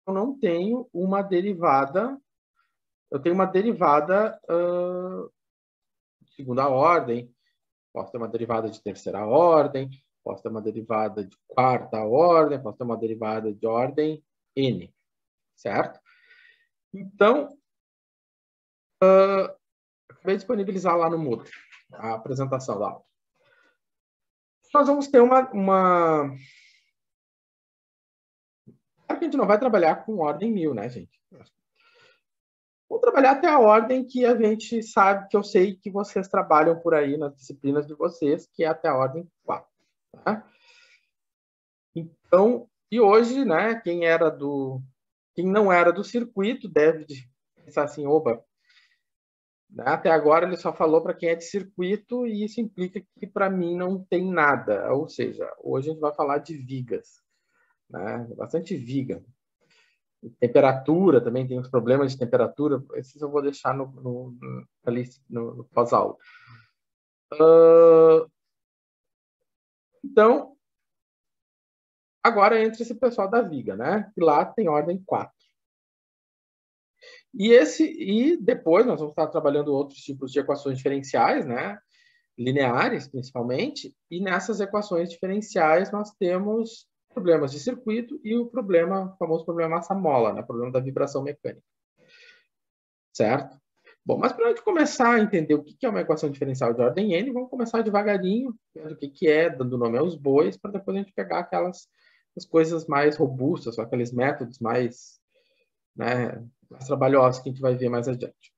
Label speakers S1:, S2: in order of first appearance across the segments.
S1: eu não tenho uma derivada, eu tenho uma derivada de segunda ordem, posso ter uma derivada de terceira ordem, posso ter uma derivada de quarta ordem, posso ter uma derivada de ordem n, certo? Então, acabei de disponibilizar lá no Moodle a apresentação da aula. Nós vamos ter uma... Claro que a gente não vai trabalhar com ordem 1000, né, gente? Vou trabalhar até a ordem que a gente sabe, que eu sei que vocês trabalham por aí nas disciplinas de vocês, que é até a ordem 4. Tá? Então, e hoje, né, quem não era do circuito deve pensar assim, oba, né, até agora ele só falou para quem é de circuito e isso implica que para mim não tem nada. Ou seja, hoje a gente vai falar de vigas, né? Bastante viga. Temperatura, também tem os problemas de temperatura, esses eu vou deixar no pós-aula. Então, agora entra esse pessoal da viga, né? Que lá tem ordem 4. E depois nós vamos estar trabalhando outros tipos de equações diferenciais, né? Lineares, principalmente, e nessas equações diferenciais nós temos problemas de circuito e o famoso problema massa-mola, né? O problema da vibração mecânica. Certo? Bom, mas para a gente começar a entender o que é uma equação diferencial de ordem n, vamos começar devagarinho, vendo o que é, dando nome aos bois, para depois a gente pegar as coisas mais robustas, aqueles métodos mais, né, mais trabalhosos que a gente vai ver mais adiante.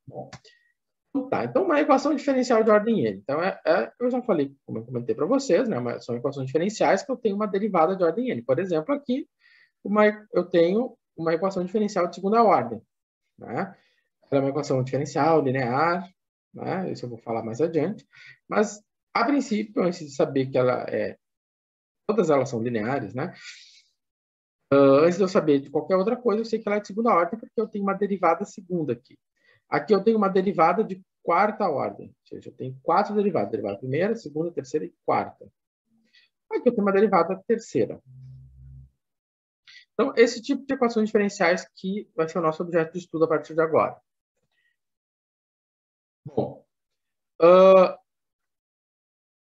S1: Bom, tá, então uma equação diferencial de ordem n. Então, eu já falei, como eu comentei para vocês, né, são equações diferenciais que eu tenho uma derivada de ordem n. Por exemplo, aqui, eu tenho uma equação diferencial de segunda ordem, né? Ela é uma equação diferencial, linear, né? Isso eu vou falar mais adiante. Mas, a princípio, antes de saber que todas elas são lineares, né? Antes de eu saber de qualquer outra coisa, eu sei que ela é de segunda ordem, porque eu tenho uma derivada segunda aqui. Aqui eu tenho uma derivada de quarta ordem. Ou seja, eu tenho 4 derivadas. Derivada primeira, segunda, terceira e quarta. Aqui eu tenho uma derivada terceira. Então, esse tipo de equações diferenciais que vai ser o nosso objeto de estudo a partir de agora. Bom,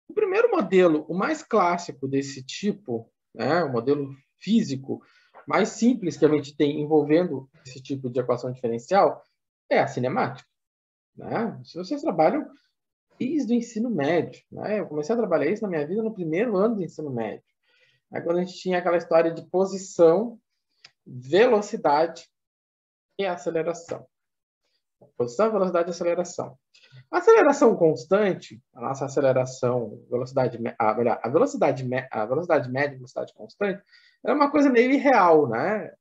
S1: o primeiro modelo, o mais clássico desse tipo, né, o modelo físico mais simples que a gente tem envolvendo esse tipo de equação diferencial, é a cinemática. Né? Se vocês trabalham desde o ensino médio, né? Eu comecei a trabalhar isso na minha vida no primeiro ano do ensino médio. Aí, quando a gente tinha aquela história de posição, velocidade e aceleração. Posição, velocidade e aceleração. A aceleração constante, a nossa aceleração, a velocidade média e velocidade constante, é uma coisa meio irreal, né?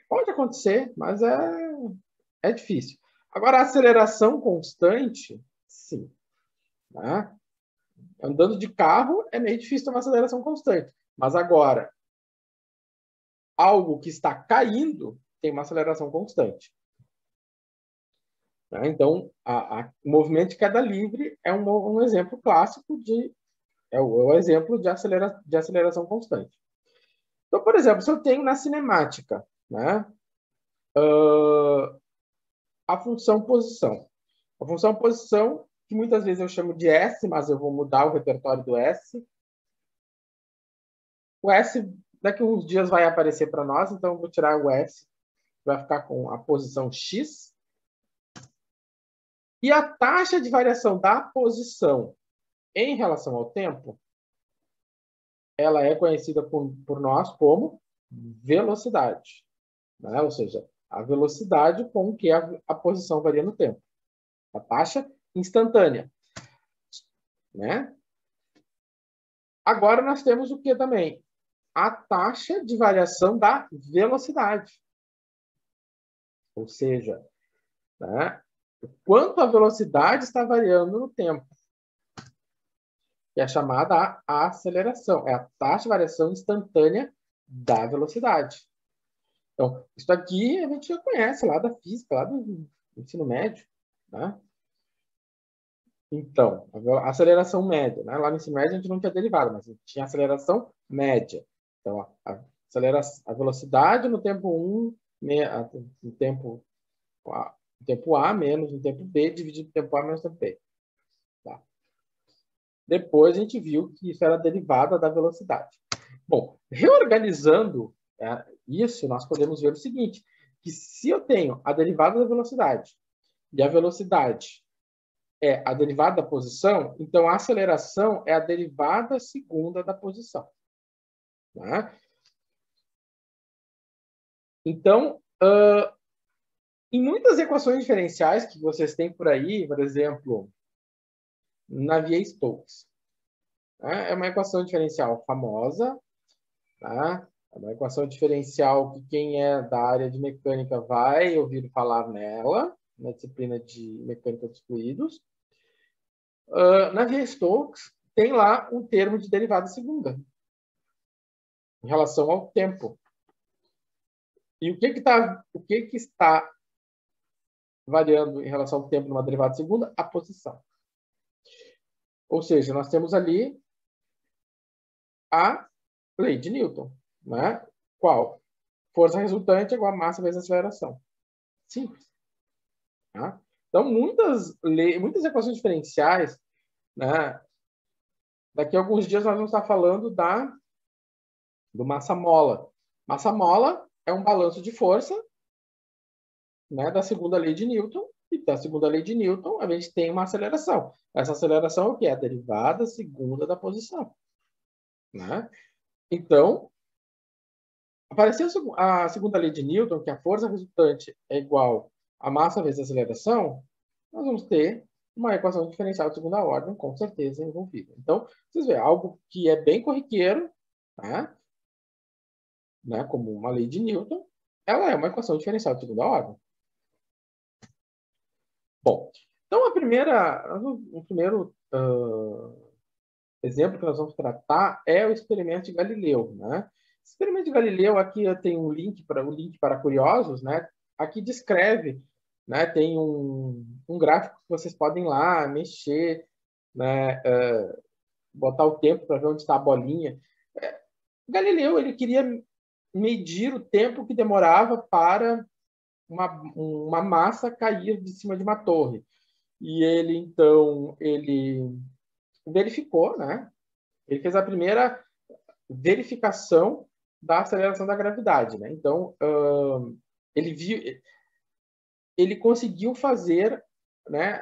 S1: Pode acontecer, mas é difícil. Agora, a aceleração constante, sim. Né? Andando de carro, é meio difícil ter uma aceleração constante. Mas agora, algo que está caindo tem uma aceleração constante. Então, o movimento de queda livre é um exemplo clássico o exemplo de aceleração constante. Então, por exemplo, se eu tenho na cinemática, né, a função posição. A função posição, que muitas vezes eu chamo de S, mas eu vou mudar o repertório do S. O S, daqui a uns dias vai aparecer para nós, então eu vou tirar o S, vai ficar com a posição X. E a taxa de variação da posição em relação ao tempo, ela é conhecida por nós como velocidade. Né? Ou seja, a velocidade com que a posição varia no tempo. A taxa instantânea. Né? Agora nós temos o que também? A taxa de variação da velocidade. Ou seja, né? O quanto a velocidade está variando no tempo. Que é chamada a aceleração. É a taxa de variação instantânea da velocidade. Então, isso aqui a gente já conhece lá da física, lá do ensino médio. Né? Então, a aceleração média. Né? Lá no ensino médio a gente não tinha derivada, mas a gente tinha aceleração média. Então, a a velocidade no tempo 1, no tempo A menos no tempo B, dividido pelo tempo A menos no tempo B. Tá. Depois a gente viu que isso era a derivada da velocidade. Bom, reorganizando isso, nós podemos ver o seguinte, que se eu tenho a derivada da velocidade e a velocidade é a derivada da posição, então a aceleração é a derivada segunda da posição. Tá? Então, em muitas equações diferenciais que vocês têm por aí, por exemplo, Navier-Stokes, é uma equação diferencial famosa, tá? É uma equação diferencial que quem é da área de mecânica vai ouvir falar nela, na disciplina de mecânica dos fluidos. Navier-Stokes tem lá um termo de derivada segunda, em relação ao tempo. E o que está variando em relação ao tempo numa derivada segunda? A posição. Ou seja, nós temos ali a lei de Newton. Né? Qual? Força resultante é igual a massa vezes a aceleração. Simples. Tá? Então, muitas equações diferenciais, né? Daqui a alguns dias nós vamos estar falando do massa-mola. Massa-mola é um balanço de força, né, da segunda lei de Newton, e da segunda lei de Newton a gente tem uma aceleração. Essa aceleração é o que? É a derivada segunda da posição. Né? Então, apareceu a segunda lei de Newton, que a força resultante é igual a massa vezes a aceleração, nós vamos ter uma equação diferencial de segunda ordem, com certeza, envolvida. Então, vocês veem, algo que é bem corriqueiro, tá? Né, como uma lei de Newton, ela é uma equação diferencial de segunda ordem. Bom, então o primeiro exemplo que nós vamos tratar é o experimento de Galileu. Né? O experimento de Galileu, aqui eu tenho um link para curiosos, né? Aqui descreve, né? Tem um gráfico que vocês podem ir lá mexer, né? Botar o tempo para ver onde está a bolinha. Galileu ele queria medir o tempo que demorava para uma massa cair de cima de uma torre. E ele verificou, né? Ele fez a primeira verificação da aceleração da gravidade, né? Então, ele conseguiu fazer, né,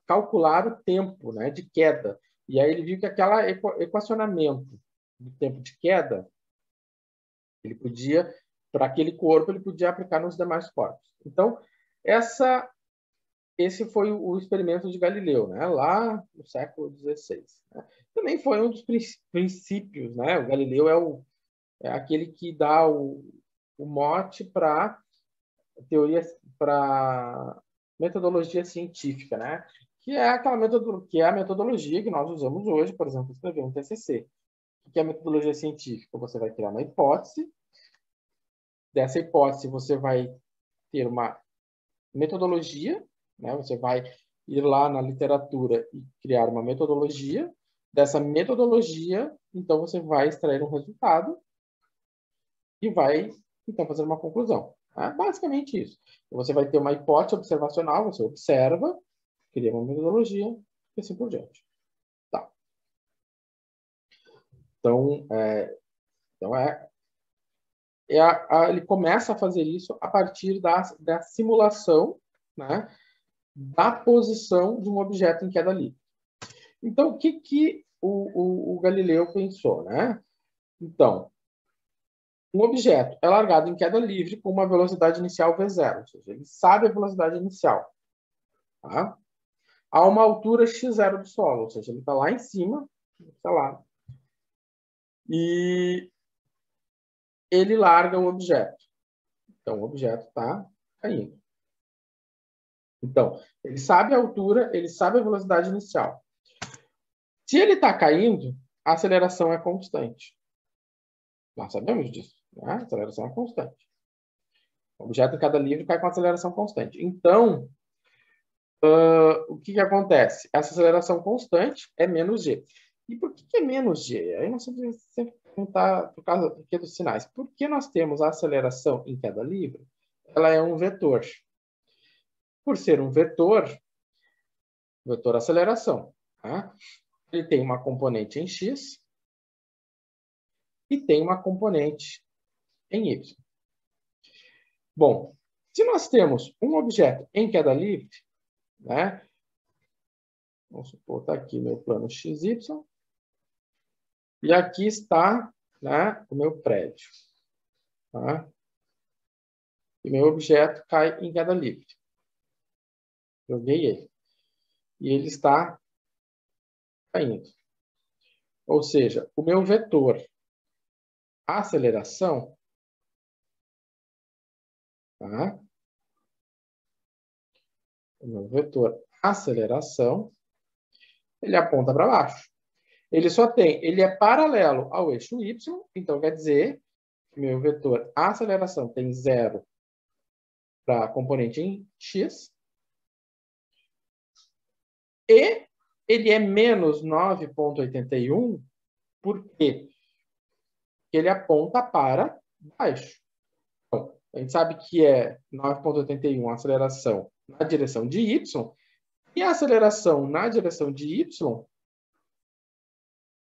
S1: calcular o tempo, né, de queda. E aí ele viu que aquele equacionamento do tempo de queda, ele podia, para aquele corpo, ele podia aplicar nos demais corpos. Então, esse foi o experimento de Galileu, né? Lá no século XVI. Né? Também foi um dos princípios, né? O Galileu é aquele que dá o mote para teoria, para metodologia científica, né? Que é aquela a metodologia que nós usamos hoje, por exemplo, para escrever um TCC. O que é a metodologia científica? Você vai criar uma hipótese. Dessa hipótese, você vai ter uma metodologia, né? Você vai ir lá na literatura e criar uma metodologia. Dessa metodologia, então, você vai extrair um resultado e vai, então, fazer uma conclusão. É basicamente isso. Você vai ter uma hipótese observacional, você observa, cria uma metodologia e assim por diante. Tá. Então, ele começa a fazer isso a partir da simulação, né, da posição de um objeto em queda livre. Então, o que o Galileu pensou? Né? Então, um objeto é largado em queda livre com uma velocidade inicial v0, ou seja, ele sabe a velocidade inicial. Tá? A uma altura x0 do solo, ou seja, ele está lá em cima, está lá. E ele larga o objeto. Então, o objeto está caindo. Então, ele sabe a altura, ele sabe a velocidade inicial. Se ele está caindo, a aceleração é constante. Nós sabemos disso. Né? A aceleração é constante. O objeto em queda livre cai com aceleração constante. Então, o que acontece? Essa aceleração constante é menos g. E por que é menos g? Aí nós sempre perguntar por causa dos sinais. Por que nós temos a aceleração em queda livre? Ela é um vetor. Por ser um vetor aceleração, tá? Ele tem uma componente em x e tem uma componente em y. Bom, se nós temos um objeto em queda livre, né? Vamos supor, está aqui meu plano XY. E aqui está, né, o meu prédio. Tá? E meu objeto cai em queda livre. Joguei ele. E ele está caindo. Ou seja, o meu vetor aceleração, tá? O meu vetor aceleração, ele aponta para baixo. Ele é paralelo ao eixo y, então quer dizer que meu vetor aceleração tem 0 para a componente em x, e ele é menos 9,81, por quê? Porque ele aponta para baixo. Então, a gente sabe que é 9,81 a aceleração na direção de y, e a aceleração na direção de y,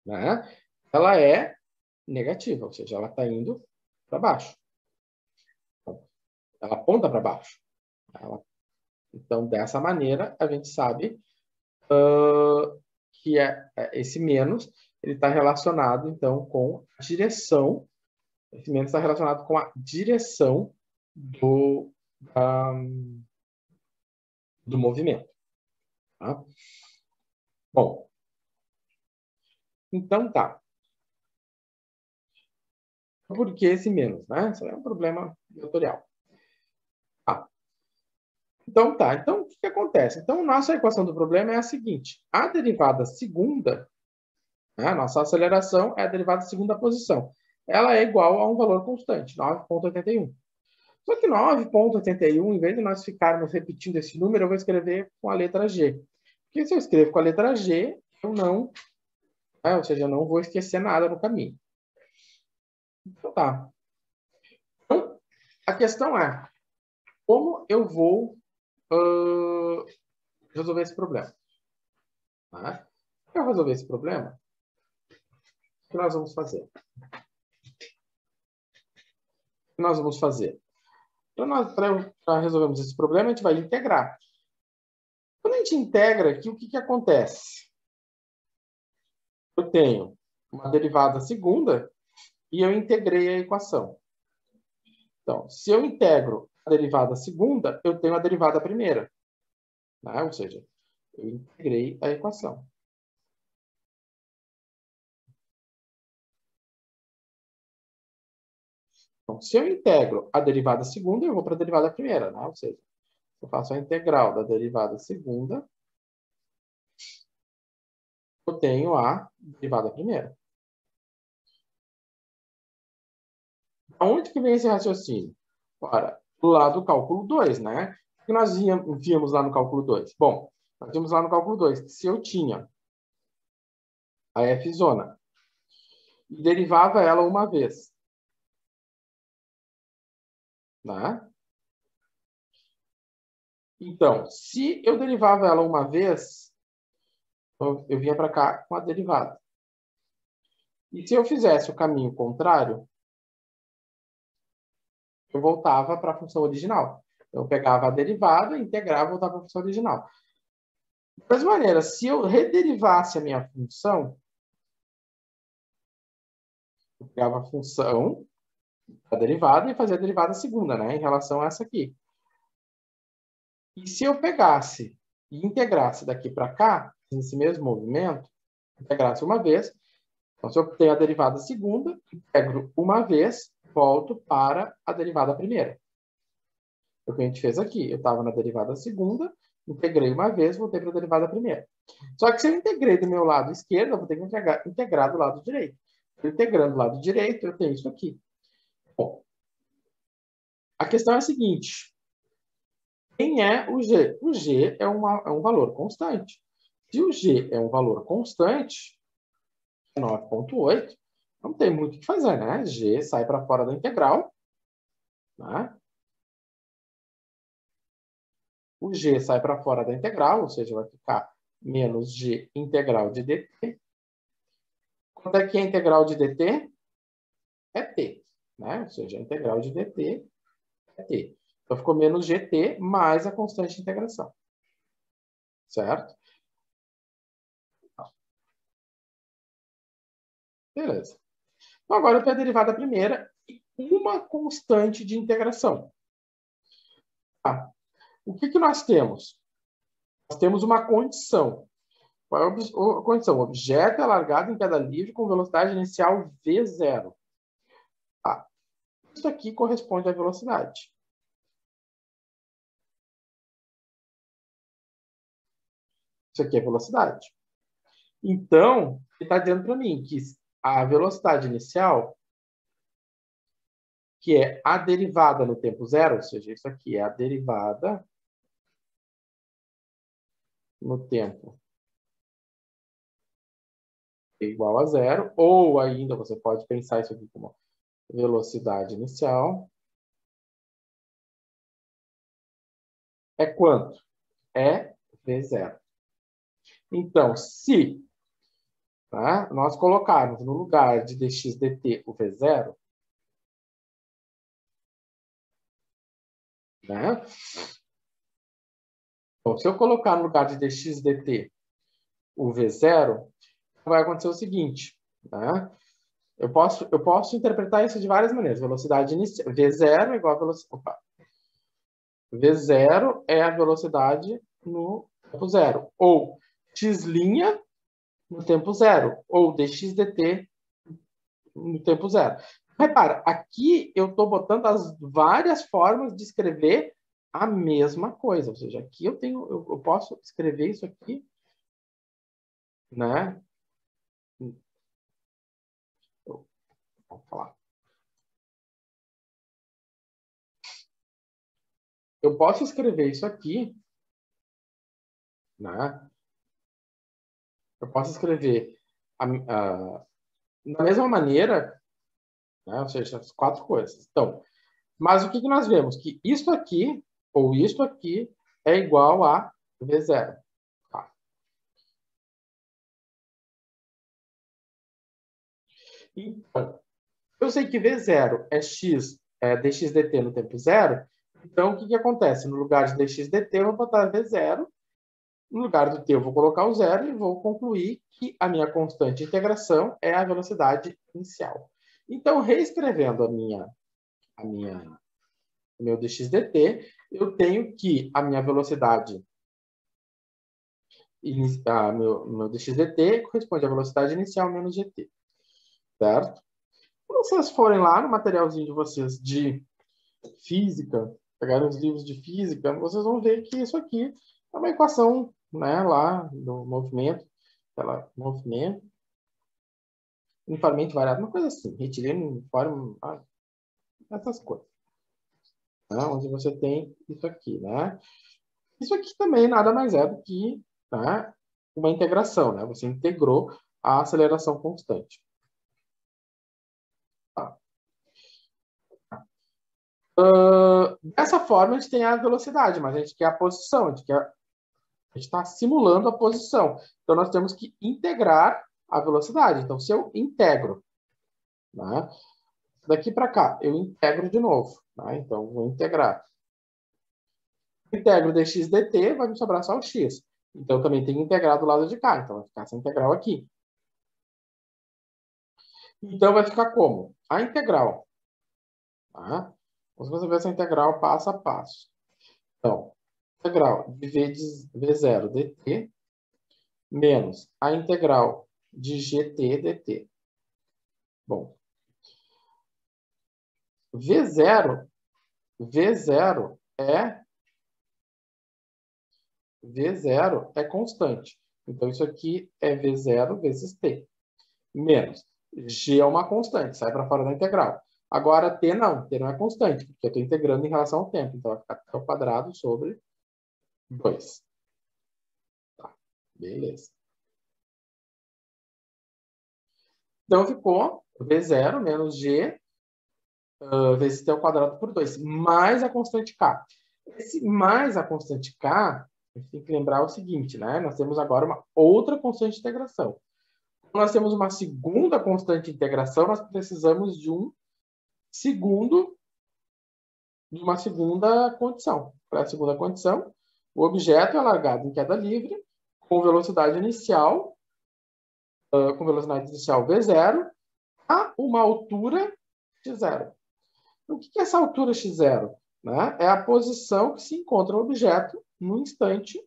S1: né, ela é negativa, ou seja, ela está indo para baixo. Ela aponta para baixo. Então, dessa maneira, a gente sabe que esse menos ele está relacionado, então, com a direção. Esse menos está relacionado com a direção do movimento. Tá? Bom, então tá. Por que esse menos? Né? Isso é um problema vetorial. Tá. Então tá. Então, o que acontece? Então, nossa equação do problema é a seguinte. A derivada segunda, né, a nossa aceleração é a derivada segunda posição. Ela é igual a um valor constante, 9,81. Só que 9,81, em vez de nós ficarmos repetindo esse número, eu vou escrever com a letra G. Porque se eu escrevo com a letra G, eu não, ou seja, eu não vou esquecer nada no caminho. Então tá. Então, a questão é, como eu vou resolver esse problema? Tá? Para resolver esse problema, o que nós vamos fazer? O que nós vamos fazer? Para resolvermos esse problema, a gente vai integrar. Quando a gente integra aqui, o que acontece? Eu tenho uma derivada segunda e eu integrei a equação. Então, se eu integro a derivada segunda, eu tenho a derivada primeira. Né? Ou seja, eu integrei a equação. Então, se eu integro a derivada segunda, eu vou para a derivada primeira. Né? Ou seja, eu faço a integral da derivada segunda, eu tenho a derivada primeira. Aonde que vem esse raciocínio? Ora, do lado do cálculo 2, né? O que nós víamos lá no cálculo 2? Bom, nós vimos lá no cálculo 2 que se eu tinha a f zona e derivava ela uma vez, né? Então, se eu derivava ela uma vez, eu vinha para cá com a derivada. E se eu fizesse o caminho contrário, eu voltava para a função original. Eu pegava a derivada, integrava e voltava para a função original. Da mesma maneira, se eu rederivasse a minha função, eu pegava a função da derivada e fazia a derivada segunda, né, em relação a essa aqui. E se eu pegasse e integrasse daqui para cá, nesse mesmo movimento, integrasse uma vez, então se eu tenho a derivada segunda, integro uma vez, volto para a derivada primeira. O que a gente fez aqui, eu estava na derivada segunda, integrei uma vez, voltei para a derivada primeira. Só que se eu integrei do meu lado esquerdo, eu vou ter que integrar do lado direito. Integrando do lado direito, eu tenho isso aqui. Bom, a questão é a seguinte. Quem é o G? O G é um valor constante. Se o G é um valor constante, 9,8, Não tem muito o que fazer, né? G sai para fora da integral, né? O G sai para fora da integral, ou seja, vai ficar menos G integral de dt. Quanto é que é a integral de dt? É t, né? Ou seja, a integral de dt é t. Então, ficou menos gt mais a constante de integração. Certo? Beleza. Então, agora eu tenho a derivada primeira e uma constante de integração. Tá. O que nós temos? Nós temos uma condição. Qual é a condição? O objeto é largado em queda livre com velocidade inicial v0. Tá. Isso aqui corresponde à velocidade. Isso aqui é velocidade. Então, ele está dizendo para mim que a velocidade inicial, que é a derivada no tempo zero, ou seja, isso aqui é a derivada no tempo igual a zero, ou ainda você pode pensar isso aqui como velocidade inicial. É quanto? É v0. Então, se nós colocarmos no lugar de dx dt o v0, né? Então, se eu colocar no lugar de dx dt o v0, vai acontecer o seguinte, né? Eu posso interpretar isso de várias maneiras. Velocidade inicial, v0 é igual a velocidade. V0 é a velocidade no tempo zero. Ou x' no tempo zero. Ou dx dt no tempo zero. Repara, aqui eu estou botando as várias formas de escrever a mesma coisa. Ou seja, aqui eu posso escrever isso aqui, né? Vamos falar. Eu posso escrever isso aqui, né? Eu posso escrever da mesma maneira, né? Ou seja, as quatro coisas. Então, mas o que nós vemos? Que isto aqui, ou isto aqui, é igual a V0. Tá. Então, eu sei que V0 é x dx dt no tempo zero. Então, o que acontece? No lugar de dx dt, eu vou botar V0. No lugar do t, eu vou colocar o zero e vou concluir que a minha constante de integração é a velocidade inicial. Então, reescrevendo o meu dx dt, eu tenho que a minha velocidade meu dx dt corresponde à velocidade inicial menos gt, certo? Quando vocês forem lá no materialzinho de vocês de física, pegarem os livros de física, vocês vão ver que isso aqui é uma equação, né, lá do movimento, movimento uniformemente variável, uma coisa assim, retilíneo uniforme, essas coisas, né, onde você tem isso aqui, né? Isso aqui também nada mais é do que, né, uma integração, né? Você integrou a aceleração constante. Tá. Dessa forma, a gente tem a velocidade, mas a gente quer a posição, a gente está simulando a posição. Então, nós temos que integrar a velocidade. Então, se eu integro, né, daqui para cá, eu integro de novo. Né? Então, vou integrar. Integro dx dt, vai me sobrar só o x. Então, também tem que integrar do lado de cá. Então, vai ficar essa integral aqui. Então, vai ficar como? A integral. Tá? Vamos resolver essa integral passo a passo. Então, integral de v0 dt menos a integral de gt dt. Bom, V0 é constante. Então, isso aqui é V0 vezes T. Menos. G é uma constante, sai para fora da integral. Agora, T não é constante, porque eu estou integrando em relação ao tempo. Então, vai ficar T ao quadrado sobre 2. Tá, beleza. Então, ficou V0 menos G vezes T ao quadrado por 2, mais a constante K. Esse mais a constante K, a gente tem que lembrar o seguinte, né? Nós temos agora uma outra constante de integração. Quando nós temos uma segunda constante de integração, nós precisamos de uma segunda condição. Para a segunda condição, o objeto é largado em queda livre, com velocidade inicial V0, a uma altura x0. O que é essa altura x0? Né? É a posição que se encontra o objeto no instante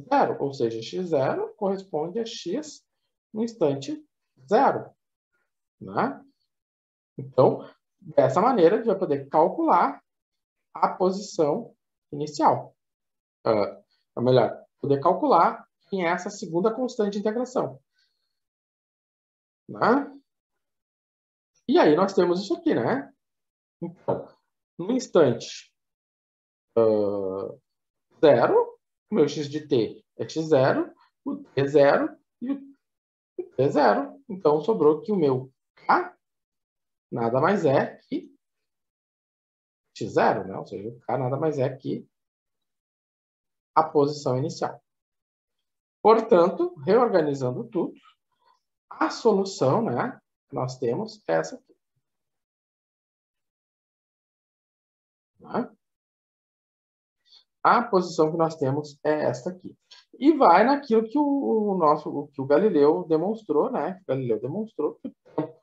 S1: zero, ou seja, x0 corresponde a x no instante zero. Né? Então, dessa maneira, a gente vai poder calcular a posição inicial. Ou melhor, poder calcular quem é essa segunda constante de integração. Né? E aí nós temos isso aqui, né? Então, no instante zero, o meu x de t é x0, o t é zero e o t é zero. Então, sobrou que o meu k nada mais é que x0, né? Ou seja, o k nada mais é que a posição inicial. Portanto, reorganizando tudo, a solução, né, que nós temos é essa aqui. Né? A posição que nós temos é esta aqui. E vai naquilo que o Galileu demonstrou, né? O Galileu demonstrou que o tempo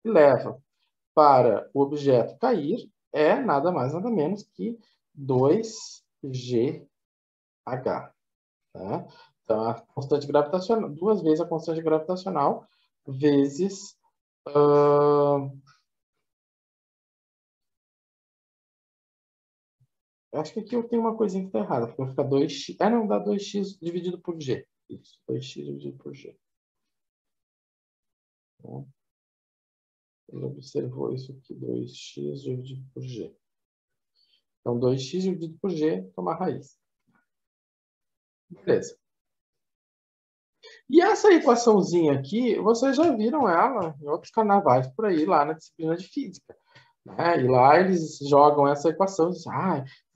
S1: que leva para o objeto cair é nada mais, nada menos que 2GH. Né? Então, a constante gravitacional, 2 vezes a constante gravitacional, vezes... acho que aqui eu tenho uma coisinha que está errada, porque vai ficar 2x... não, dá 2x dividido por g. Isso, 2x dividido por g. Então, ele observou isso aqui, 2x dividido por g. Então, 2x dividido por g, tomar raiz. Beleza. E essa equaçãozinha aqui, vocês já viram ela em outros carnavais por aí, lá na disciplina de física. Né? E lá eles jogam essa equação e dizem,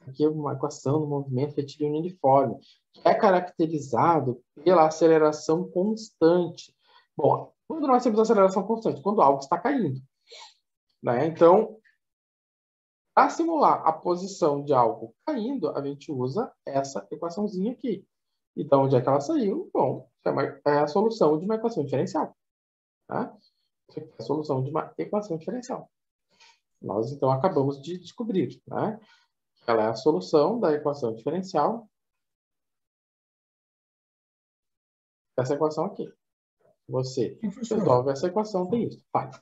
S1: aqui é uma equação do movimento retilíneo uniforme, que é caracterizado pela aceleração constante. Bom, quando nós temos aceleração constante? Quando algo está caindo. Né? Então, para simular a posição de algo caindo, a gente usa essa equaçãozinha aqui. Então, onde é que ela saiu? Bom, é a solução de uma equação diferencial. Tá? Isso aqui é a solução de uma equação diferencial. Nós, então, acabamos de descobrir, né? Que ela é a solução da equação diferencial dessa equação aqui. Você resolve essa equação, tem isso. Faz.